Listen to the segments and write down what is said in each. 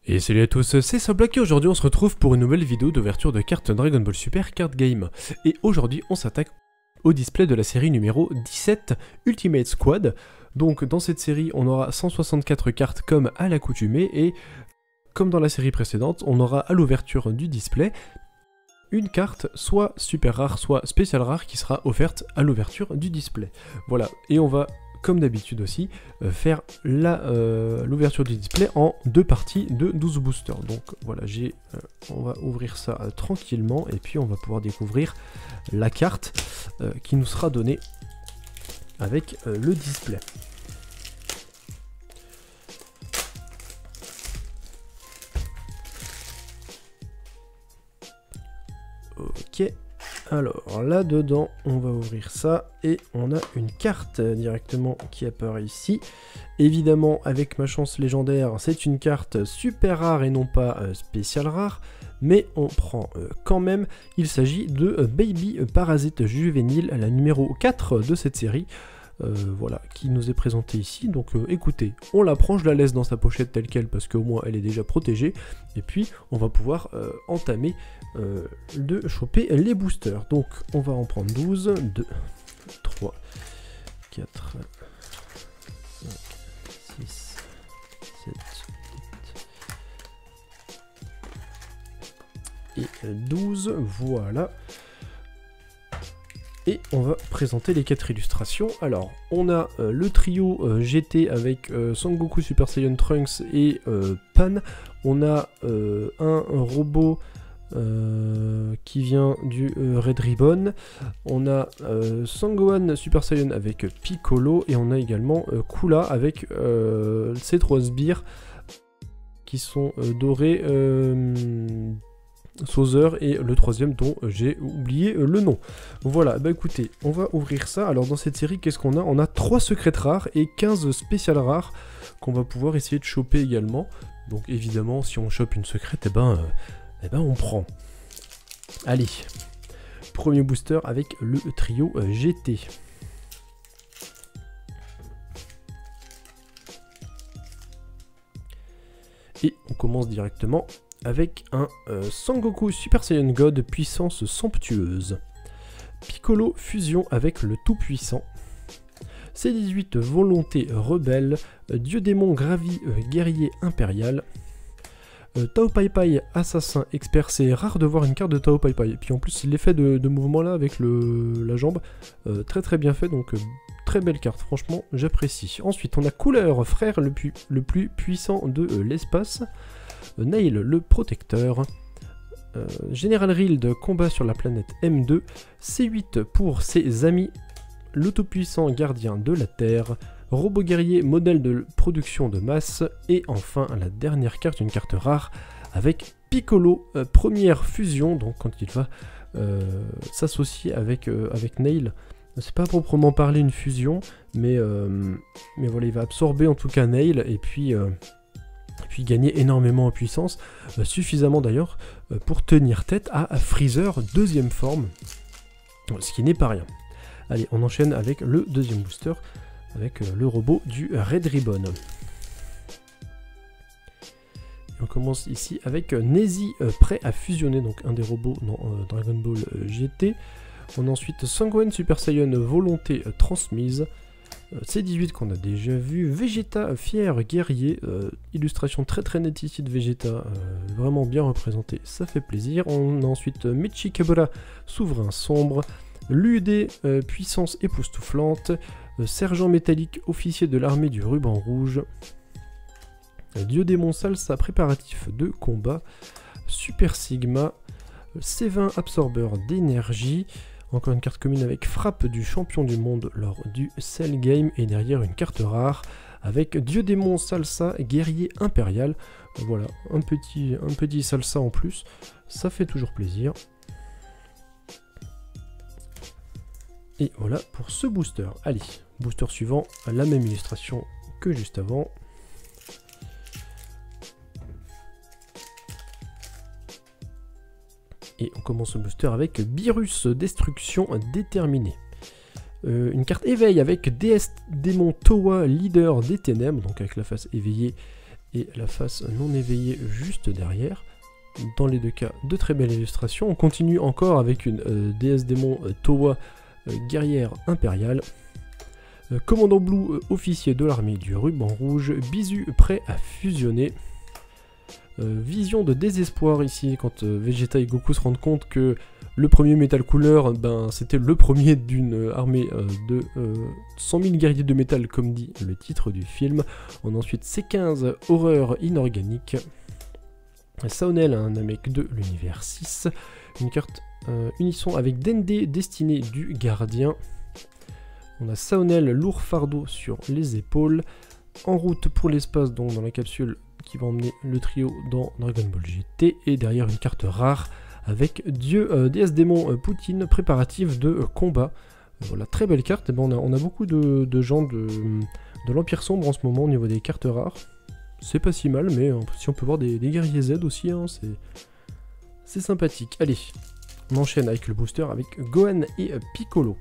Et salut à tous, c'est Soblock et aujourd'hui on se retrouve pour une nouvelle vidéo d'ouverture de cartes Dragon Ball Super Card Game. Et aujourd'hui on s'attaque au display de la série numéro 17 Ultimate Squad. Donc dans cette série on aura 164 cartes comme à l'accoutumée et comme dans la série précédente on aura à l'ouverture du display une carte soit super rare soit spéciale rare qui sera offerte à l'ouverture du display. Voilà, et on va comme d'habitude aussi, faire l'ouverture du display en deux parties de 12 boosters. Donc voilà, on va ouvrir ça tranquillement et puis on va pouvoir découvrir la carte qui nous sera donnée avec le display. Ok. Alors là dedans on va ouvrir ça et on a une carte directement qui apparaît ici. Évidemment avec ma chance légendaire c'est une carte super rare et non pas spéciale rare, mais on prend quand même. Il s'agit de Baby Parasite Juvénile, la numéro 4 de cette série. Voilà, qui nous est présentée ici. Donc écoutez, on la prend, je la laisse dans sa pochette telle quelle parce qu'au moins elle est déjà protégée. Et puis on va pouvoir entamer de choper les boosters. Donc on va en prendre 12, 2, 3, 4, 5, 6, 7, 8 et 12, voilà. Et on va présenter les 4 illustrations. Alors, on a le trio GT avec Sangoku, Super Saiyan, Trunks et Pan. On a un robot qui vient du Red Ribbon. On a Sangohan Super Saiyan avec Piccolo. Et on a également Kula avec ses 3 sbires qui sont dorés. Sauzer et le troisième dont j'ai oublié le nom. Voilà, bah écoutez, on va ouvrir ça. Alors dans cette série, qu'est-ce qu'on a? On a 3 secrètes rares et 15 spéciales rares qu'on va pouvoir essayer de choper également. Donc évidemment, si on chope une secrète, eh ben on prend. Allez, premier booster avec le trio GT. Et on commence directement avec un Sangoku Super Saiyan God puissance somptueuse. Piccolo fusion avec le tout-puissant. C18 volonté rebelle. Dieu démon gravi guerrier impérial. Tao Pai Pai assassin expert. C'est rare de voir une carte de Tao Pai Pai. Et puis en plus l'effet de mouvement là avec la jambe, très bien fait. Donc très belle carte, franchement j'apprécie. Ensuite on a Couleur, frère le plus puissant de l'espace. Nail le protecteur. Général Rild combat sur la planète M2. C8 pour ses amis. Le tout-puissant gardien de la Terre. Robot guerrier modèle de production de masse. Et enfin la dernière carte, une carte rare avec Piccolo, première fusion. Donc quand il va s'associer avec Nail. C'est pas proprement parler une fusion, mais voilà, il va absorber en tout cas Nail et puis gagner énormément en puissance, suffisamment d'ailleurs pour tenir tête à Freezer deuxième forme, ce qui n'est pas rien. Allez, on enchaîne avec le deuxième booster, avec le robot du Red Ribbon. Et on commence ici avec Nezi, prêt à fusionner, donc un des robots dans Dragon Ball GT. On a ensuite Sangohan Super Saiyan volonté transmise. C18 qu'on a déjà vu, Vegeta fier guerrier, illustration très nette ici de Vegeta, vraiment bien représenté, ça fait plaisir. On a ensuite Mechi Kabura, souverain sombre, l'UD puissance époustouflante, sergent métallique officier de l'armée du ruban rouge, Dieu démon Salsa préparatif de combat, Super Sigma, C20 absorbeur d'énergie. Encore une carte commune avec frappe du champion du monde lors du Cell Game. Et derrière une carte rare avec Dieu démon Salsa, guerrier impérial. Voilà, un petit Salsa en plus. Ça fait toujours plaisir. Et voilà pour ce booster. Allez, booster suivant, la même illustration que juste avant. Et on commence le booster avec Beerus, destruction déterminée. Une carte éveil avec DS Démon Towa, leader des ténèbres, donc avec la face éveillée et la face non éveillée juste derrière. Dans les deux cas, de très belles illustrations. On continue encore avec une déesse démon Towa, guerrière impériale. Commandant Blue, officier de l'armée du ruban rouge. Bisu prêt à fusionner. Vision de désespoir ici, quand Vegeta et Goku se rendent compte que le premier métal couleur, ben, c'était le premier d'une armée de 100 000 guerriers de métal, comme dit le titre du film. On a ensuite C15, horreur inorganique. Saonel, un mec de l'univers 6. Une carte unisson avec Dende, destinée du gardien. On a Saonel, lourd fardeau sur les épaules. En route pour l'espace, donc dans la capsule qui va emmener le trio dans Dragon Ball GT. Et derrière une carte rare avec Dieu, déesse démon Poutine, préparatif de combat. Voilà, très belle carte. Et ben on a beaucoup de gens de l'Empire Sombre en ce moment au niveau des cartes rares. C'est pas si mal, mais si on peut voir des guerriers Z aussi, hein, c'est sympathique. Allez, on enchaîne avec le booster avec Gohan et Piccolo.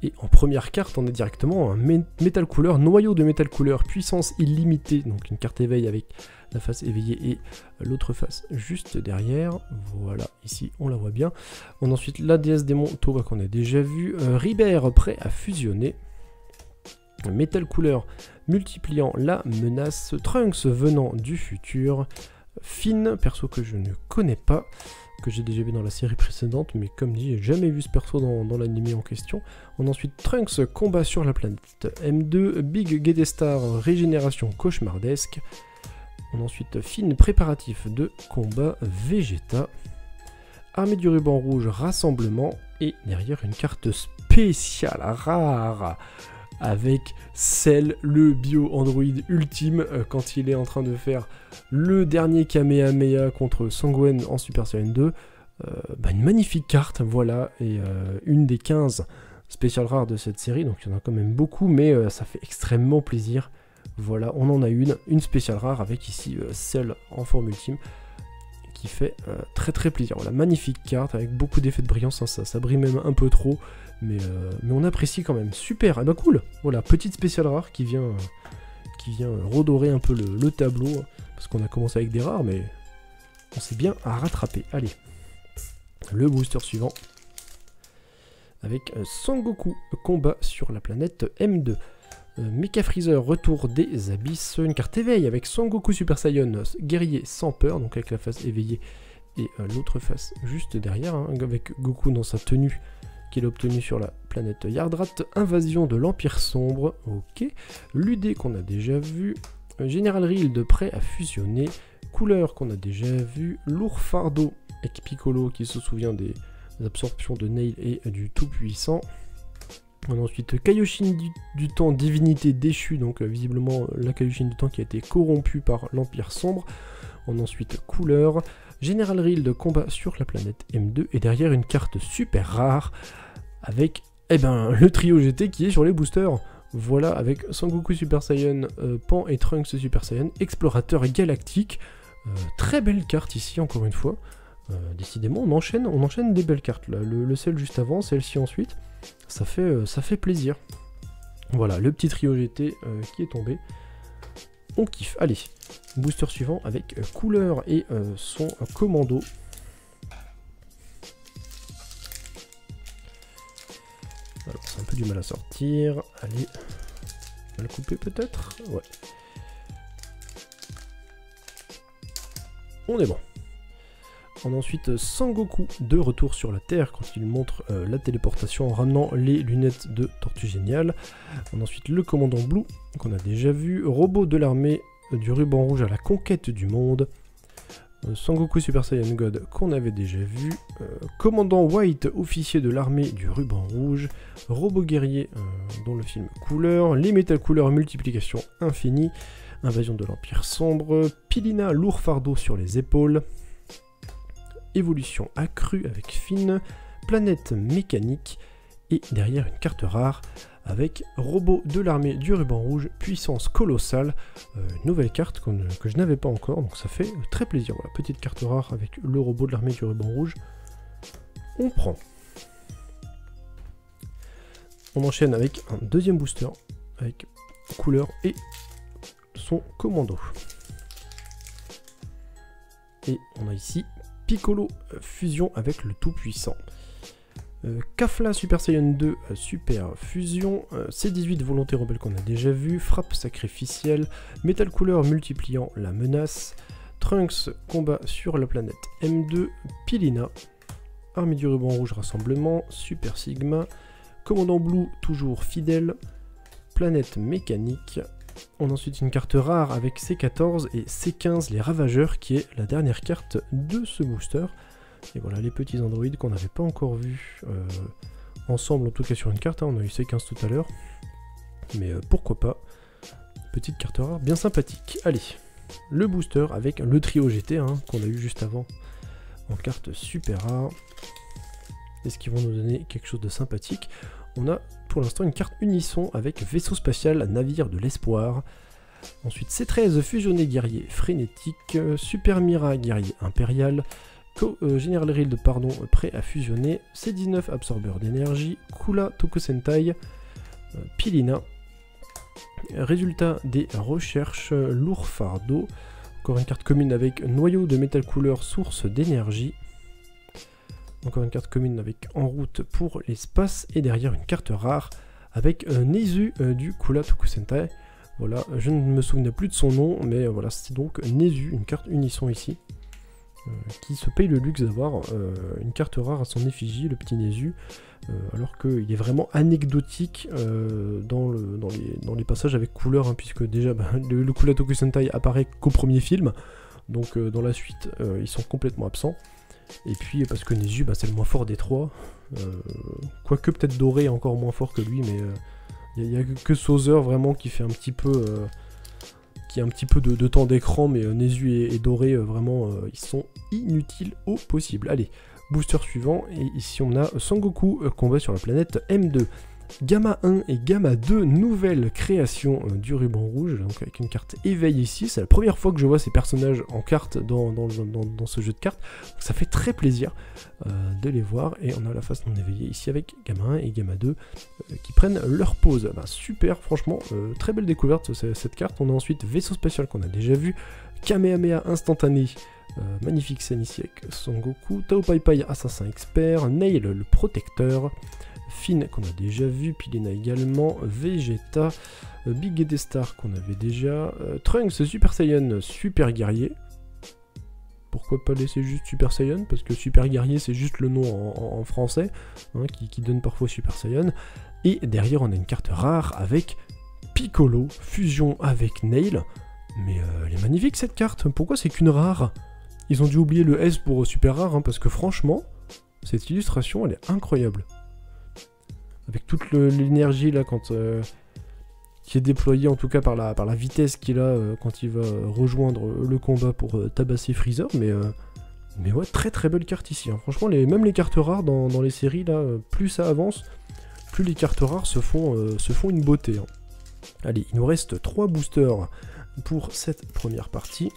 Et en première carte, on a directement un métal couleur, noyau de métal couleur, puissance illimitée, donc une carte éveil avec la face éveillée et l'autre face juste derrière. Voilà, ici on la voit bien. On a ensuite la déesse démon Towa qu'on a déjà vu, Ribert prêt à fusionner. Métal couleur multipliant la menace, Trunks venant du futur, Finn, perso que je ne connais pas, que j'ai déjà vu dans la série précédente, mais comme dit, j'ai jamais vu ce perso dans l'anime en question. On a ensuite Trunks, combat sur la planète M2, Big Gedestar, régénération cauchemardesque. On a ensuite Finn, préparatif de combat, Vegeta. Armée du ruban rouge, rassemblement. Et derrière une carte spéciale rare avec Cell, le bio-androïde ultime, quand il est en train de faire le dernier Kamehameha contre Sangwen en Super Saiyan 2. Une magnifique carte, voilà, et une des 15 spéciales rares de cette série, donc il y en a quand même beaucoup, mais ça fait extrêmement plaisir. Voilà, on en a une spéciale rare avec ici Cell en forme ultime, qui fait très très plaisir. Voilà, magnifique carte avec beaucoup d'effets de brillance, hein, ça brille même un peu trop, mais on apprécie quand même. Super, et bah cool. Voilà, petite spéciale rare qui vient redorer un peu le tableau, parce qu'on a commencé avec des rares, mais on s'est bien à rattraper. Allez, le booster suivant avec Sangoku, combat sur la planète M2. Mecha Freezer, retour des abysses, une carte éveil avec Sangoku Super Saiyan, guerrier sans peur, donc avec la face éveillée et l'autre face juste derrière, hein, avec Goku dans sa tenue qu'il a obtenue sur la planète Yardrat. Invasion de l'Empire Sombre, ok. Ludé qu'on a déjà vu, Général Rild prêt à fusionner, couleur qu'on a déjà vu, lourd fardeau avec Piccolo qui se souvient des absorptions de Nail et du Tout-Puissant. On a ensuite Kaioshin du temps, divinité déchue, donc visiblement la Kaioshin du temps qui a été corrompue par l'Empire Sombre. On a ensuite couleur, Général Rild combat sur la planète M2, et derrière une carte super rare avec le trio GT qui est sur les boosters. Voilà, avec Sangoku Super Saiyan, Pan et Trunks Super Saiyan, explorateur galactique. Très belle carte ici, encore une fois. Décidément, on enchaîne des belles cartes là. Le Cell juste avant, celle-ci ensuite. Ça fait plaisir. Voilà, le petit trio GT qui est tombé. On kiffe. Allez, booster suivant avec couleur et son commando. Alors, c'est un peu du mal à sortir. Allez, on va le couper peut-être. Ouais. On est bon. On a ensuite Sangoku de retour sur la Terre quand il montre la téléportation en ramenant les lunettes de Tortue Géniale. On a ensuite le commandant Blue qu'on a déjà vu, robot de l'armée du ruban rouge à la conquête du monde. Sangoku Super Saiyan God qu'on avait déjà vu, commandant White, officier de l'armée du ruban rouge, robot guerrier dans le film couleur, les métal couleurs multiplication infinie, invasion de l'Empire Sombre, Pilina lourd fardeau sur les épaules, évolution accrue avec Finn, planète mécanique, et derrière une carte rare avec robot de l'armée du ruban rouge, puissance colossale, une nouvelle carte que je n'avais pas encore, donc ça fait très plaisir. Voilà, petite carte rare avec le robot de l'armée du ruban rouge, on prend. On enchaîne avec un deuxième booster, avec couleur et son commando. Et on a ici Piccolo Fusion avec le tout-puissant. Kafla Super Saiyan 2 Super Fusion, C18 Volonté Rebelle qu'on a déjà vu, Frappe Sacrificielle, Metal Couleur multipliant la menace, Trunks Combat sur la planète M2, Pilina, Armée du Ruban Rouge Rassemblement, Super Sigma, Commandant Blue toujours fidèle, Planète Mécanique. On a ensuite une carte rare avec C14 et C15 les Ravageurs qui est la dernière carte de ce booster. Et voilà les petits androïdes qu'on n'avait pas encore vus ensemble, en tout cas sur une carte, hein. On a eu C15 tout à l'heure. Mais pourquoi pas. Petite carte rare bien sympathique. Allez, le booster avec le trio GT hein, qu'on a eu juste avant en carte super rare. Est-ce qu'ils vont nous donner quelque chose de sympathique? On a pour l'instant une carte unisson avec vaisseau spatial navire de l'espoir. Ensuite C13 fusionné guerrier frénétique, Super Mira guerrier impérial, General Rild pardon prêt à fusionner, C19 absorbeur d'énergie, Kula Tokusentai, Pilina. Résultat des recherches, lourd fardeau, encore une carte commune avec noyau de métal couleur source d'énergie. Encore une carte commune avec en route pour l'espace et derrière une carte rare avec Nezu du Kula Tokusentai. Voilà, je ne me souvenais plus de son nom, mais voilà, c'est donc Nezu, une carte unisson ici, qui se paye le luxe d'avoir une carte rare à son effigie, le petit Nezu, alors qu'il est vraiment anecdotique dans les passages avec couleur, hein, puisque déjà le Kula Tokusentai apparaît qu'au premier film, donc dans la suite ils sont complètement absents. Et puis parce que Nezu c'est le moins fort des trois, quoique peut-être Doré est encore moins fort que lui, mais il n'y a que Sauzer vraiment qui fait un petit peu de temps d'écran, mais Nezu et Doré vraiment ils sont inutiles au possible. Allez, booster suivant, et ici on a Sangoku combat sur la planète M2. Gamma 1 et Gamma 2, nouvelle création du ruban rouge, donc avec une carte éveil ici. C'est la première fois que je vois ces personnages en carte dans ce jeu de cartes, donc ça fait très plaisir de les voir. Et on a la face non éveillée ici avec Gamma 1 et Gamma 2 qui prennent leur pause. Super, franchement, très belle découverte cette carte. On a ensuite Vaisseau Spatial qu'on a déjà vu, Kamehameha instantané, magnifique scène ici avec Sangoku, Tao Pai Pai assassin expert, Nail le protecteur, Finn qu'on a déjà vu, Pilina également, Vegeta, Big Gede Star qu'on avait déjà, Trunks Super Saiyan super guerrier. Pourquoi pas laisser juste Super Saiyan, parce que Super guerrier c'est juste le nom en français, hein, qui donne parfois Super Saiyan. Et derrière on a une carte rare avec Piccolo, fusion avec Nail. Mais elle est magnifique cette carte, pourquoi c'est qu'une rare? Ils ont dû oublier le S pour super rare, hein, parce que franchement, cette illustration elle est incroyable. Avec toute l'énergie là qui est déployée en tout cas par la vitesse qu'il a quand il va rejoindre le combat pour tabasser Freezer, mais ouais, très très belle carte ici, hein. Franchement même les cartes rares dans les séries là, plus ça avance, plus les cartes rares se font une beauté, hein. Allez, il nous reste 3 boosters pour cette première partie,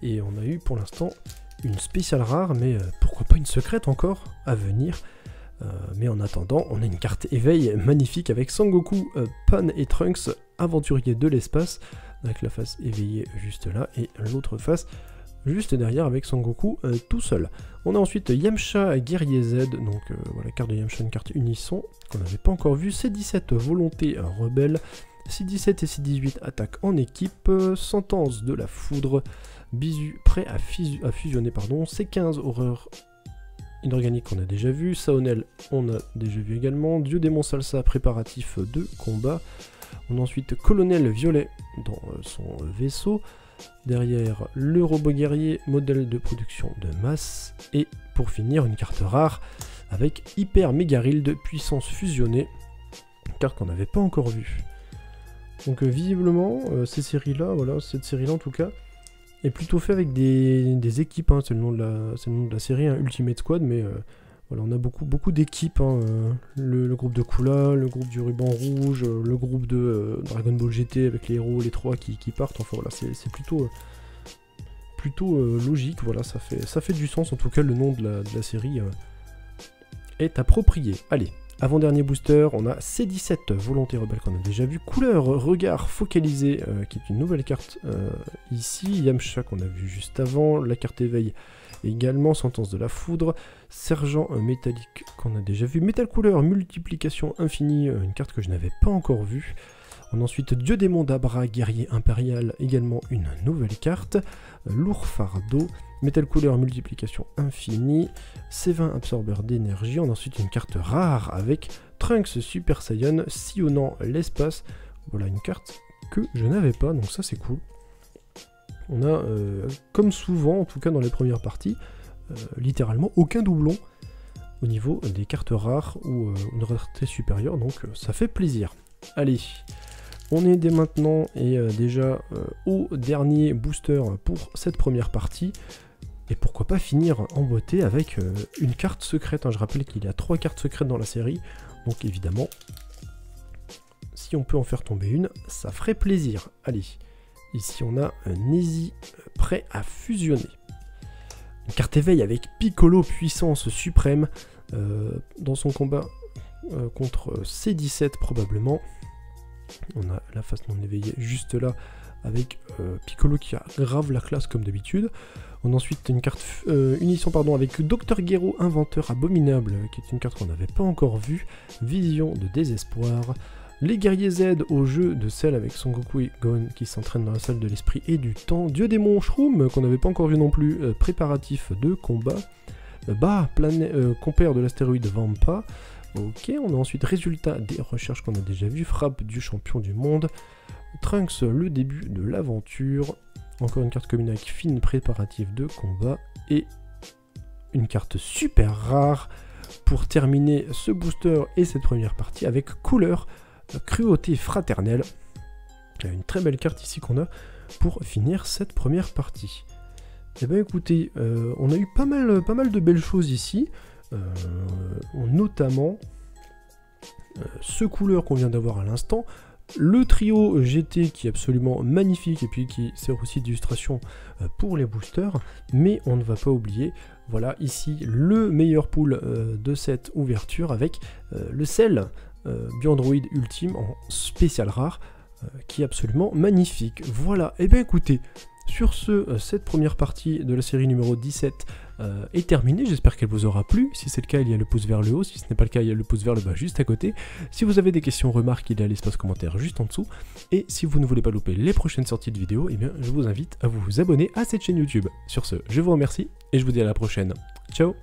et on a eu pour l'instant une spéciale rare, mais pourquoi pas une secrète encore à venir. Mais en attendant, on a une carte éveil magnifique avec Sangoku, Pan et Trunks, aventuriers de l'espace, avec la face éveillée juste là, et l'autre face juste derrière avec Sangoku tout seul. On a ensuite Yamcha, guerrier Z, donc voilà, carte de Yamcha, une carte unisson, qu'on n'avait pas encore vue, C17, volonté rebelle, C17 et C18, attaque en équipe, sentence de la foudre, Bisu, prêt à fusionner, pardon, C15, horreur inorganique qu'on a déjà vu, Saonel on a déjà vu également, Dieu démon salsa préparatif de combat, on a ensuite Colonel Violet dans son vaisseau, derrière le robot guerrier, modèle de production de masse, et pour finir une carte rare avec Hyper Megaril de puissance fusionnée, carte qu'on n'avait pas encore vue. Donc visiblement ces séries là, voilà, cette série là en tout cas, est plutôt fait avec des équipes, hein, c'est le nom de la série, hein, Ultimate Squad, mais voilà, on a beaucoup d'équipes, hein, le groupe de Kula, le groupe du ruban rouge, le groupe de Dragon Ball GT avec les héros, les 3 qui partent, enfin voilà, c'est plutôt logique, voilà, ça fait du sens, en tout cas le nom de la série est approprié. Allez, Avant-dernier booster, on a C17, Volonté Rebelle qu'on a déjà vu. Couleur, regard focalisé, qui est une nouvelle carte ici. Yamcha qu'on a vu juste avant. La carte éveil également. Sentence de la foudre. Sergent métallique qu'on a déjà vu. Métal couleur, multiplication infinie, une carte que je n'avais pas encore vue. On a ensuite Dieu démon d'Abra, guerrier impérial, également une nouvelle carte. Lourd fardeau. Métal couleur, multiplication infinie, C20 absorbeur d'énergie. On a ensuite une carte rare avec Trunks Super Saiyan sillonnant l'espace. Voilà une carte que je n'avais pas, donc ça c'est cool. On a, comme souvent, en tout cas dans les premières parties, littéralement aucun doublon au niveau des cartes rares ou une rareté supérieure, donc ça fait plaisir. Allez, on est dès maintenant et déjà au dernier booster pour cette première partie. Et pourquoi pas finir en beauté avec une carte secrète, hein. Je rappelle qu'il y a 3 cartes secrètes dans la série, donc évidemment, si on peut en faire tomber une, ça ferait plaisir. Allez, ici on a un Neji prêt à fusionner. Une carte éveil avec Piccolo puissance suprême dans son combat contre C17 probablement. On a la face non éveillée juste là, avec Piccolo qui a grave la classe comme d'habitude. On a ensuite une carte Unisson avec Dr Gero, inventeur abominable, qui est une carte qu'on n'avait pas encore vue. Vision de désespoir. Les guerriers Z au jeu de celle avec Son Goku et Gon qui s'entraînent dans la salle de l'esprit et du temps. Dieu démon Shroom, qu'on n'avait pas encore vu non plus, préparatif de combat. Compère de l'astéroïde Vampa. Ok, on a ensuite résultat des recherches qu'on a déjà vu, frappe du champion du monde. Trunks, le début de l'aventure. Encore une carte commune avec fine préparative de combat. Et une carte super rare pour terminer ce booster et cette première partie avec couleur, cruauté fraternelle. Une très belle carte ici qu'on a pour finir cette première partie. Et bien écoutez, on a eu pas mal de belles choses ici. Notamment ce couleur qu'on vient d'avoir à l'instant. Le trio GT qui est absolument magnifique et puis qui sert aussi d'illustration pour les boosters, mais on ne va pas oublier, voilà ici le meilleur pool de cette ouverture avec le Cell Biandroid Ultime en spécial rare qui est absolument magnifique. Voilà, et bien écoutez, sur ce, cette première partie de la série numéro 17 est terminée, j'espère qu'elle vous aura plu. Si c'est le cas, il y a le pouce vers le haut, si ce n'est pas le cas, il y a le pouce vers le bas juste à côté. Si vous avez des questions, remarques, il y a l'espace commentaire juste en dessous. Et si vous ne voulez pas louper les prochaines sorties de vidéos, eh bien, je vous invite à vous abonner à cette chaîne YouTube. Sur ce, je vous remercie et je vous dis à la prochaine. Ciao!